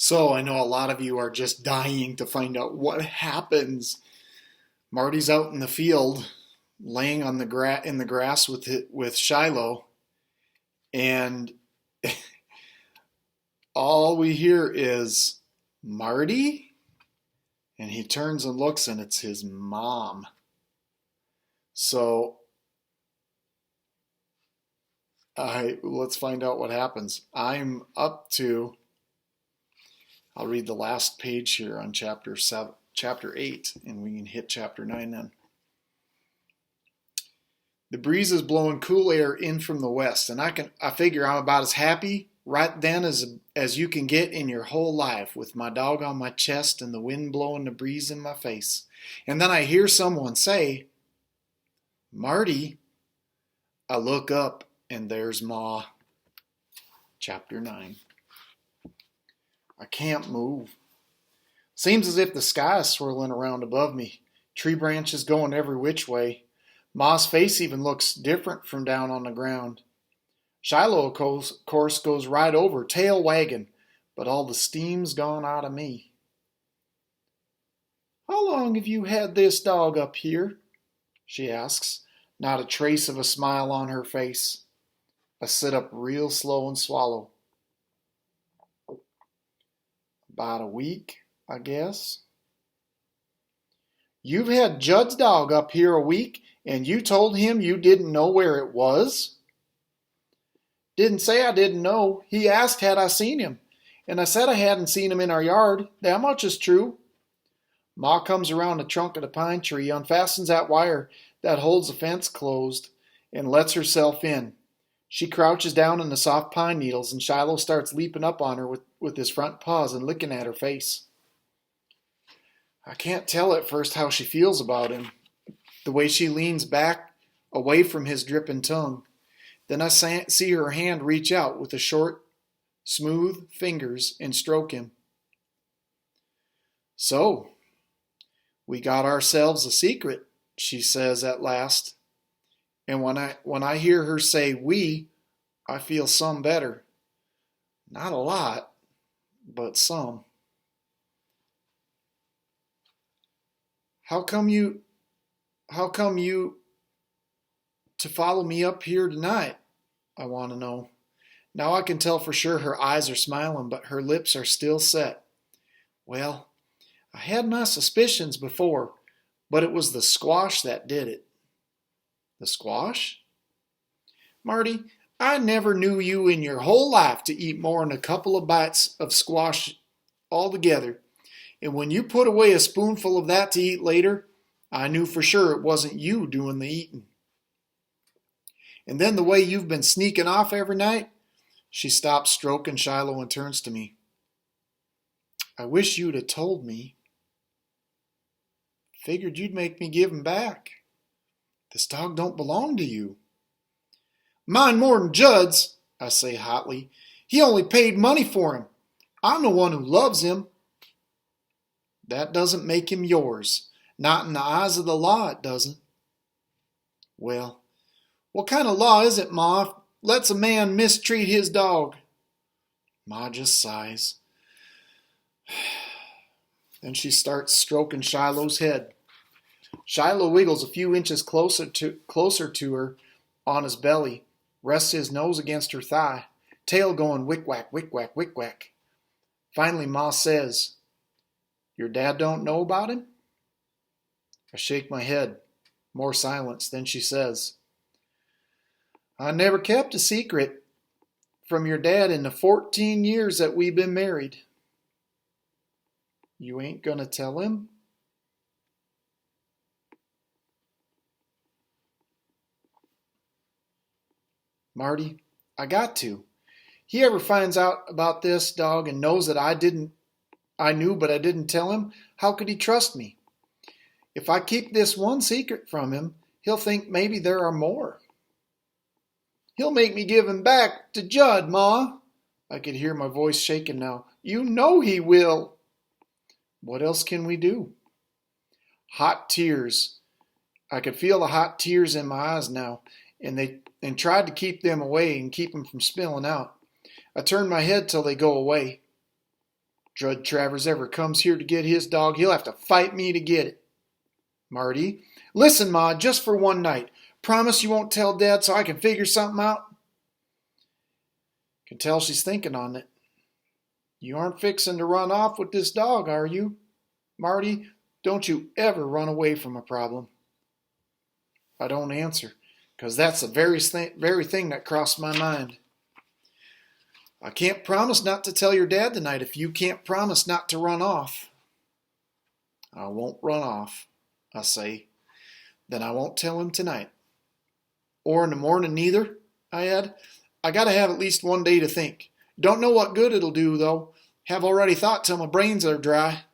So I know a lot of you are just dying to find out what happens. Marty's out in the field, laying on in the grass with Shiloh, and all we hear is Marty, and he turns and looks, and it's his mom. So let's find out what happens. I'm up to. I'll read the last page here on chapter 8, and we can hit chapter 9 then. The breeze is blowing cool air in from the west, and I figure I'm about as happy right then as you can get in your whole life, with my dog on my chest and the wind blowing the breeze in my face. And then I hear someone say, "Marty." I look up, and there's Ma. Chapter 9. I can't move. Seems as if the sky is swirling around above me, tree branches going every which way. Ma's face even looks different from down on the ground. Shiloh, of course, goes right over, tail wagging, but all the steam's gone out of me. "How long have you had this dog up here?" she asks, not a trace of a smile on her face. I sit up real slow and swallow. "About a week, I guess." "You've had Judd's dog up here a week, and you told him you didn't know where it was?" "Didn't say I didn't know. He asked had I seen him, and I said I hadn't seen him in our yard. That much is true." Ma comes around the trunk of the pine tree, unfastens that wire that holds the fence closed, and lets herself in. She crouches down in the soft pine needles, and Shiloh starts leaping up on her with his front paws and licking at her face. I can't tell at first how she feels about him, the way she leans back away from his dripping tongue. Then I see her hand reach out with the short, smooth fingers and stroke him. "So, we got ourselves a secret," she says at last. And when I hear her say "we," I feel some better. Not a lot, but some. How come you to follow me up here tonight?" I want to know. Now I can tell for sure her eyes are smiling, but her lips are still set. Well, I had my suspicions before, but it was the squash that did it. The squash? "Marty, I never knew you in your whole life to eat more than a couple of bites of squash altogether. And when you put away a spoonful of that to eat later, I knew for sure it wasn't you doing the eating. And then the way you've been sneaking off every night." She stops stroking Shiloh and turns to me. "I wish you'd have told me. Figured you'd make me give him back. This dog don't belong to you." "Mine more'n Judd's," I say hotly. "He only paid money for him. I'm the one who loves him." "That doesn't make him yours. Not in the eyes of the law, it doesn't." "Well, what kind of law is it, Ma, lets a man mistreat his dog?" Ma just sighs. Then she starts stroking Shiloh's head. Shiloh wiggles a few inches closer to her on his belly, rests his nose against her thigh, tail going wick-whack, wick-whack, wick-whack. Finally, Ma says, "Your dad don't know about him?" I shake my head. More silence. Then she says, "I never kept a secret from your dad in the 14 years that we've been married." "You ain't gonna tell him?" "Marty, I got to. He ever finds out about this dog and knows that I knew but I didn't tell him, how could he trust me? If I keep this one secret from him, he'll think maybe there are more. He'll make me give him back to Judd, Ma." I could hear my voice shaking now. "You know he will." What else can we do? Hot tears. I could feel the hot tears in my eyes now, and tried to keep them away and keep them from spilling out. I turn my head till they go away. Jud Travers ever comes here to get his dog, he'll have to fight me to get it. Marty, listen, Ma, just for one night. Promise you won't tell Dad so I can figure something out? Can tell she's thinking on it. You aren't fixing to run off with this dog, are you? Marty, don't you ever run away from a problem. I don't answer, because that's the very thing that crossed my mind. I can't promise not to tell your dad tonight if you can't promise not to run off. I won't run off, I say. Then I won't tell him tonight. Or in the morning neither, I add. I gotta have at least one day to think. Don't know what good it'll do, though. Have already thought till my brains are dry.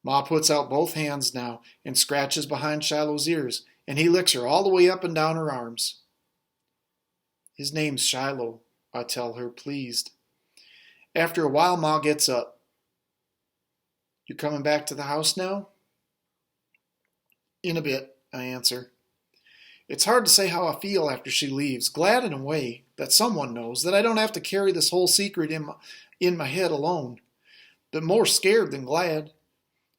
Ma puts out both hands now and scratches behind Shiloh's ears, and he licks her all the way up and down her arms. His name's Shiloh, I tell her, pleased. After a while, Ma gets up. You coming back to the house now? In a bit, I answer. It's hard to say how I feel after she leaves, glad in a way that someone knows, that I don't have to carry this whole secret in my head alone, but more scared than glad.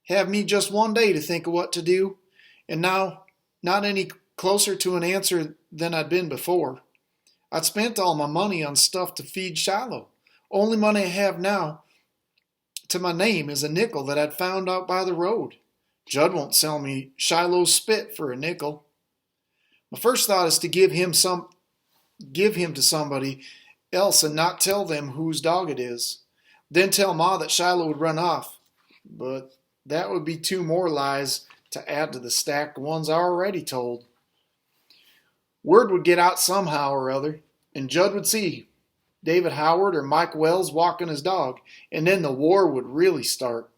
Have me just one day to think of what to do, and now not any closer to an answer than I'd been before. I'd spent all my money on stuff to feed Shiloh. Only money I have now to my name is a nickel that I'd found out by the road. Jud won't sell me Shiloh's spit for a nickel. My first thought is to give him to somebody else and not tell them whose dog it is. Then tell Ma that Shiloh would run off. But that would be two more lies to add to the stack of ones I already told. Word would get out somehow or other, and Jud would see David Howard or Mike Wells walking his dog, and then the war would really start.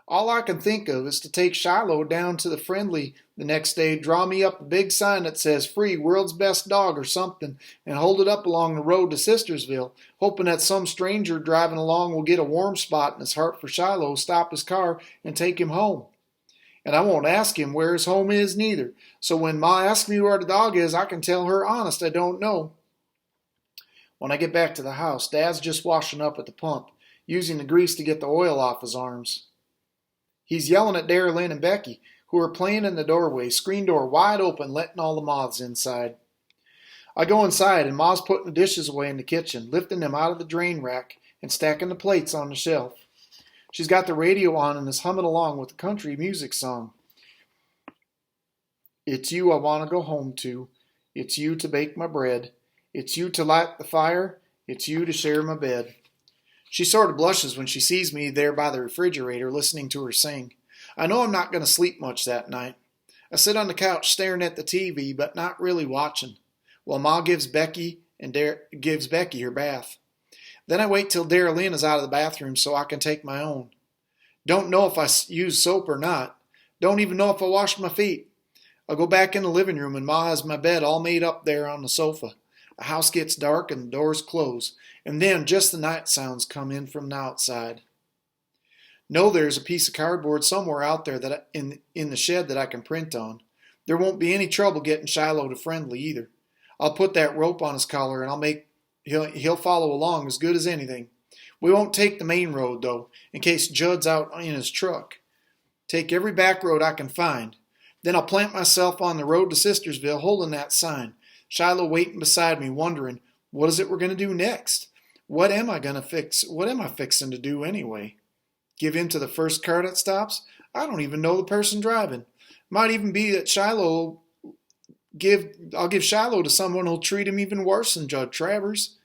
All I can think of is to take Shiloh down to the Friendly the next day, draw me up a big sign that says "Free, World's Best Dog" or something, and hold it up along the road to Sistersville, hoping that some stranger driving along will get a warm spot in his heart for Shiloh, stop his car, and take him home. And I won't ask him where his home is neither, so when Ma asks me where the dog is, I can tell her honest I don't know. When I get back to the house, Dad's just washing up at the pump, using the grease to get the oil off his arms. He's yelling at Darylyn and Becky, who are playing in the doorway, screen door wide open, letting all the moths inside. I go inside, and Ma's putting the dishes away in the kitchen, lifting them out of the drain rack and stacking the plates on the shelf. She's got the radio on and is humming along with the country music song. It's you I want to go home to. It's you to bake my bread. It's you to light the fire. It's you to share my bed. She sort of blushes when she sees me there by the refrigerator listening to her sing. I know I'm not going to sleep much that night. I sit on the couch staring at the TV, but not really watching, while Ma gives Becky her bath. Then I wait till Darylyn is out of the bathroom so I can take my own. Don't know if I use soap or not. Don't even know if I washed my feet. I'll go back in the living room and Ma has my bed all made up there on the sofa. The house gets dark and the doors close, and then just the night sounds come in from the outside. Know there's a piece of cardboard somewhere out there in the shed that I can print on. There won't be any trouble getting Shiloh to Friendly either. I'll put that rope on his collar and he'll follow along as good as anything. We won't take the main road though, in case Jud's out in his truck. Take every back road I can find. Then I'll plant myself on the road to Sistersville holding that sign. Shiloh waiting beside me, wondering, what is it we're going to do next? What am I fixing to do anyway? Give in to the first car that stops? I don't even know the person driving. Might even be that I'll give Shiloh to someone who'll treat him even worse than Jud Travers.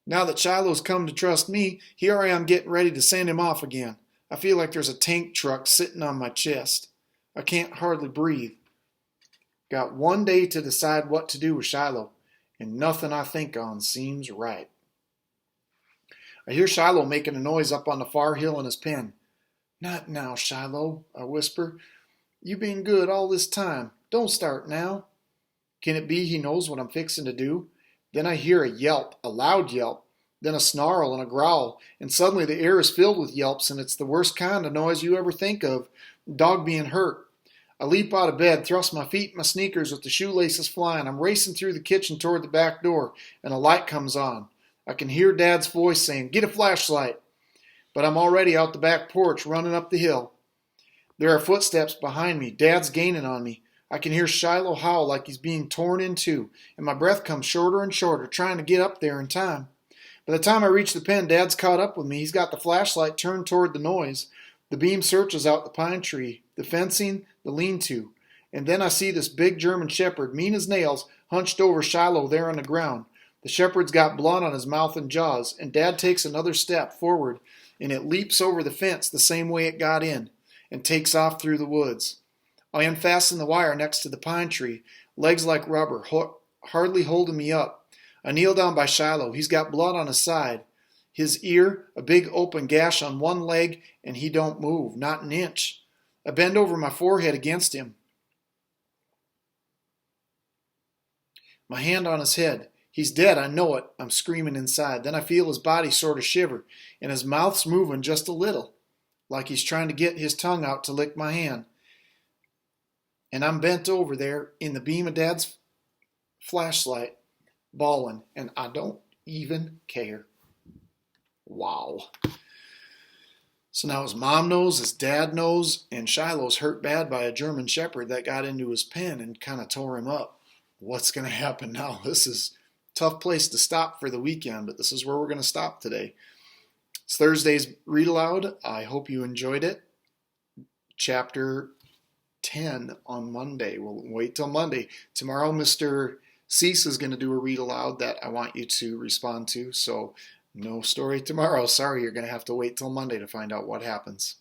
Now that Shiloh's come to trust me, here I am getting ready to send him off again. I feel like there's a tank truck sitting on my chest. I can't hardly breathe. Got one day to decide what to do with Shiloh, and nothing I think on seems right. I hear Shiloh making a noise up on the far hill in his pen. Not now, Shiloh, I whisper. You been good all this time. Don't start now. Can it be he knows what I'm fixing to do? Then I hear a yelp, a loud yelp, then a snarl and a growl, and suddenly the air is filled with yelps, and it's the worst kind of noise you ever think of, dog being hurt. I leap out of bed, thrust my feet in my sneakers with the shoelaces flying. I'm racing through the kitchen toward the back door, and a light comes on. I can hear Dad's voice saying, "Get a flashlight." but I'm already out the back porch running up the hill. There are footsteps behind me. Dad's gaining on me. I can hear Shiloh howl like he's being torn in two, and my breath comes shorter and shorter, trying to get up there in time. By the time I reach the pen, Dad's caught up with me. He's got the flashlight turned toward the noise. The beam searches out the pine tree, the fencing, the lean-to. And then I see this big German shepherd, mean as nails, hunched over Shiloh there on the ground. The shepherd's got blood on his mouth and jaws, and Dad takes another step forward, and it leaps over the fence the same way it got in, and takes off through the woods. I unfasten the wire next to the pine tree, legs like rubber, hardly holding me up. I kneel down by Shiloh. He's got blood on his side. His ear, a big open gash on one leg, and he don't move, not an inch. I bend over my forehead against him, my hand on his head. He's dead, I know it. I'm screaming inside. Then I feel his body sort of shiver, and his mouth's moving just a little, like he's trying to get his tongue out to lick my hand. And I'm bent over there in the beam of Dad's flashlight, bawling, and I don't even care. Wow. So now his mom knows, his dad knows, and Shiloh's hurt bad by a German shepherd that got into his pen and kind of tore him up. What's going to happen now? This is a tough place to stop for the weekend, but this is where we're going to stop today. It's Thursday's Read Aloud. I hope you enjoyed it. Chapter 10 on Monday. We'll wait till Monday. Tomorrow, Mr. Cease is going to do a read aloud that I want you to respond to. So no story tomorrow. Sorry, you're going to have to wait till Monday to find out what happens.